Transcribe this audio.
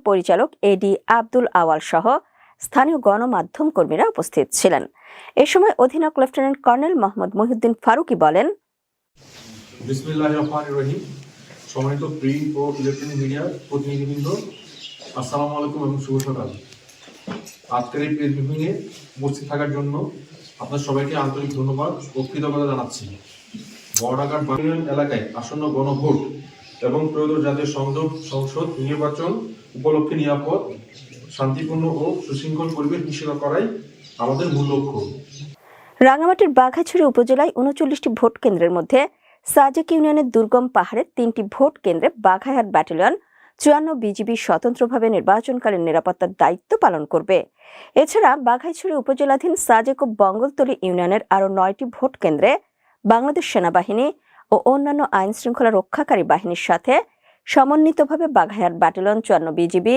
পরিচালক এডি আব্দুল আওয়াল সহ স্থানীয় গণমাধ্যম কর্মীরা উপস্থিত ছিলেন। এ সময় অধিনায়ক লেফটেন্যান্ট কর্নেল মোহাম্মদ মহিউদ্দিন ফারুকী বলেন, বিসমিল্লাহির রহমানির রহিম। সম্মানিত প্রিন্ট ও ইলেকট্রনিক মিডিয়ার প্রতিনিধিবৃন্দ, আসসালামু আলাইকুম এবং শুভ সকাল। আজকের এই প্রেস ব্রিফিংয়ে উপস্থিত থাকার জন্য আপনার সবাইকে আন্তরিক ধন্যবাদ ও কৃতজ্ঞতা জানাচ্ছি। বর্ডাঘাট ইউনিয়ন এলাকায় আসন্ন গণভোট এবং ত্রয়োদশ জাতীয় সংসদ নির্বাচন উপলক্ষে নিরাপদ, শান্তিপূর্ণ ও সুশৃঙ্খল পরিবেশ নিশ্চিত করাই আমাদের মূল লক্ষ্য। রাঙামাটির বাঘাইছড়ি উপজেলায় ৩৯টি ভোট কেন্দ্রের মধ্যে সাজেক ইউনিয়নের দুর্গম পাহাড়ের ৩টি ভোট কেন্দ্রে বাঘাইহাট ব্যাটালিয়ন ৫৪ বিজিবি স্বতন্ত্রভাবে নির্বাচনকালীন নিরাপত্তার দায়িত্ব পালন করবে। এছাড়া বাঘাইছড়ি উপজেলাধীন সাজেক ও বঙ্গলতলী ইউনিয়নের আরও ৯টি ভোট কেন্দ্রে বাংলাদেশ সেনাবাহিনী ও অন্যান্য আইন শৃঙ্খলা রক্ষাকারী বাহিনীর সাথে সমন্বিতভাবে বাঘাইহাট ব্যাটালিয়ন ৫৪ বিজিবি